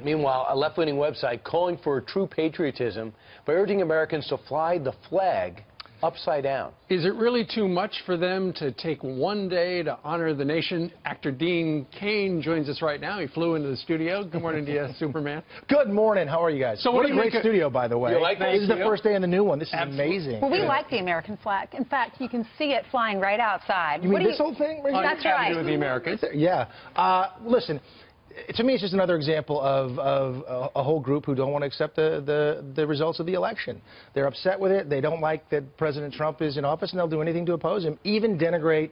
Meanwhile, a left-leaning website calling for true patriotism by urging Americans to fly the flag upside down. Is it really too much for them to take one day to honor the nation? Actor Dean Cain joins us right now. He flew into the studio. Good morning to you, Superman. Good morning. How are you guys? So what a great studio, by the way. You like this is the first day in the new one. This is amazing. Well, we like the American flag. In fact, you can see it flying right outside. You mean this whole thing? Right That's right. With the Americans. Yeah. Listen. To me, it's just another example of a whole group who don't want to accept the results of the election. They're upset with it. They don't like that President Trump is in office, and they'll do anything to oppose him, even denigrate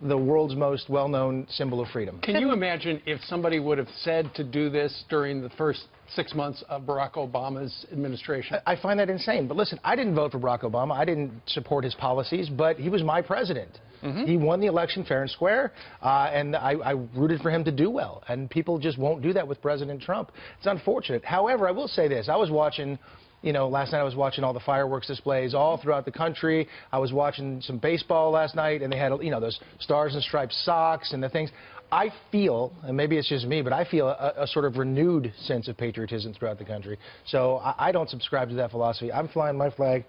the world's most well-known symbol of freedom. Can you imagine if somebody would have said to do this during the first 6 months of Barack Obama's administration? I find that insane. But listen, I didn't vote for Barack Obama. I didn't support his policies, but he was my president. He won the election fair and square, and I rooted for him to do well. And people just won't do that with President Trump. It's unfortunate. However, I will say this. I was watching, last night I was watching all the fireworks displays all throughout the country. I was watching some baseball last night, and they had, those stars and stripes socks and the things. I feel, and maybe it's just me, but I feel a sort of renewed sense of patriotism throughout the country. So I don't subscribe to that philosophy. I'm flying my flag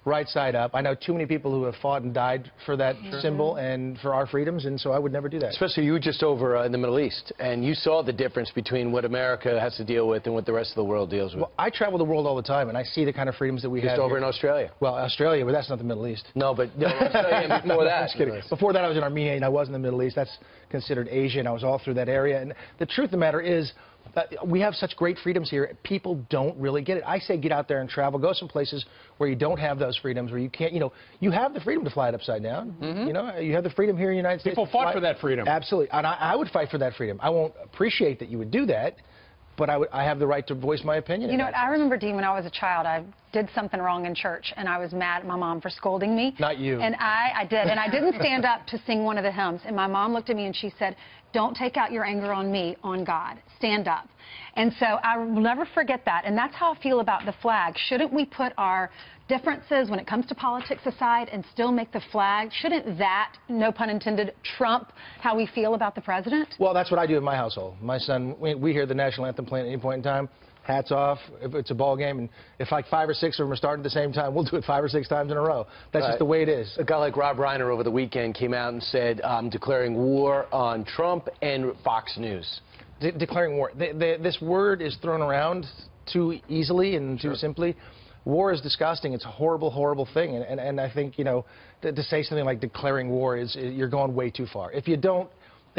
right side up. I know too many people who have fought and died for that symbol and for our freedoms, and so I would never do that. Especially you were just over in the Middle East, and you saw the difference between what America has to deal with and what the rest of the world deals with. Well, I travel the world all the time, and I see the kind of freedoms that we have just over here. in Australia. Well, Australia, but that's not the Middle East. No, but Australia and before that. Just kidding. Before that, I was in Armenia, and I was in the Middle East. That's considered Asia, and I was all through that area. And the truth of the matter is, we have such great freedoms here. People don't really get it. I say get out there and travel. Go some places where you don't have those freedoms, where you can't, you have the freedom to fly it upside down. You have the freedom here in the United States. People fought for that freedom. Absolutely. And I would fight for that freedom. I won't appreciate that you would do that, but I have the right to voice my opinion. You know what? I remember, Dean, when I was a child, I did something wrong in church, and I was mad at my mom for scolding me. Not you. And I did. And I didn't stand up to sing one of the hymns. And my mom looked at me and she said, "Don't take out your anger on me, on God. Stand up." And so I will never forget that. And that's how I feel about the flag. Shouldn't we put our differences when it comes to politics aside and still make the flag? Shouldn't that, no pun intended, trump how we feel about the president? Well, that's what I do in my household. My son, we hear the national anthem playing at any point in time. Hats off if it's a ball game, and if like 5 or 6 of them are starting at the same time, we'll do it 5 or 6 times in a row. That's just the way it is. A guy like Rob Reiner over the weekend came out and said, I'm declaring war on Trump and Fox News. Declaring war. This word is thrown around too easily and too simply. War is disgusting. It's a horrible, horrible thing. And I think, to say something like declaring war you're going way too far. If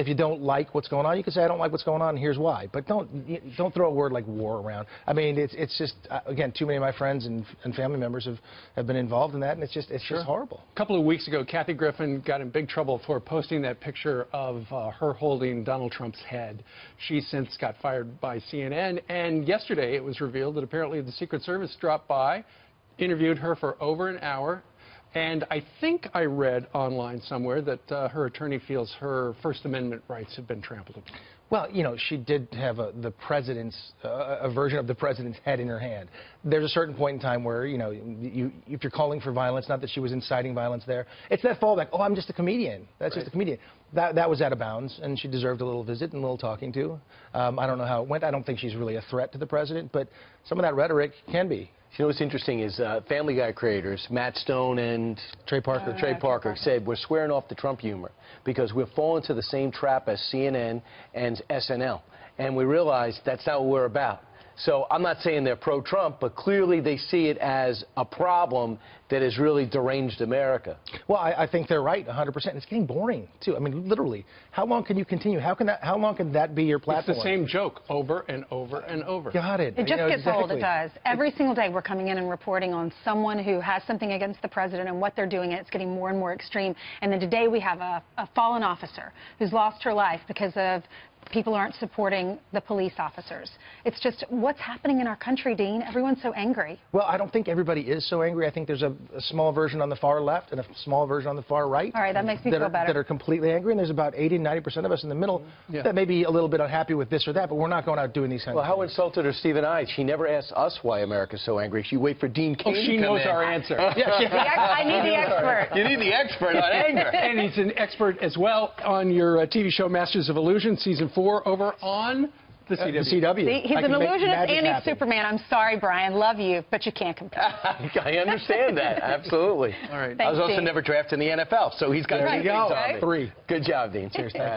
you don't like what's going on, you can say, I don't like what's going on, and here's why. But don't throw a word like war around. I mean, it's just, again, too many of my friends and family members have been involved in that, and it's just horrible. A couple of weeks ago, Kathy Griffin got in big trouble for posting that picture of her holding Donald Trump's head. She since got fired by CNN, and yesterday it was revealed that apparently the Secret Service dropped by, interviewed her for over an hour, and I think I read online somewhere that her attorney feels her First Amendment rights have been trampled upon. Well, she did have the president's, a version of the president's head in her hand. There's a certain point in time where, if you're calling for violence, not that she was inciting violence there, it's that fallback, oh, I'm just a comedian. That's just a comedian. That was out of bounds, and she deserved a little visit and a little talking to. I don't know how it went. I don't think she's really a threat to the president, but some of that rhetoric can be. You know what's interesting is Family Guy creators, Matt Stone and Trey Parker said we're swearing off the Trump humor because we're falling to the same trap as CNN and SNL. And we realize that's not what we're about. So I'm not saying they're pro-Trump, but clearly they see it as a problem that has really deranged America. Well, I think they're right, 100%. It's getting boring, too. I mean, literally. How long can you continue? How long can that be your platform? It's the same joke over and over and over. Got it. It just gets old, it does. Every single day we're coming in and reporting on someone who has something against the president and what they're doing, and it's getting more and more extreme. And then today we have a fallen officer who's lost her life because of people aren't supporting the police officers. It's just what's happening in our country, Dean. Everyone's so angry. Well, I don't think everybody is so angry. I think there's a small version on the far left and a small version on the far right. All right, that makes me feel better. That are completely angry, and there's about 80–90% of us in the middle that may be a little bit unhappy with this or that, but we're not going out doing these kinds of things. Well, how insulted are Steve and I? She never asks us why America's so angry. She wait for Dean Cain. Oh, she knows our answer. I need the expert. You need the expert on anger. And he's an expert as well on your TV show Masters of Illusion, Season 4, over on The CW. CW. See, he's I an can make illusionist magic and he's happen. Superman. I'm sorry, Brian. Love you, but you can't compare. I understand that. Absolutely. All right. I was Thanks, also Dean. never drafted in the NFL, so he's got There two you things go. on me. 3. Good job, Dean. Cheers.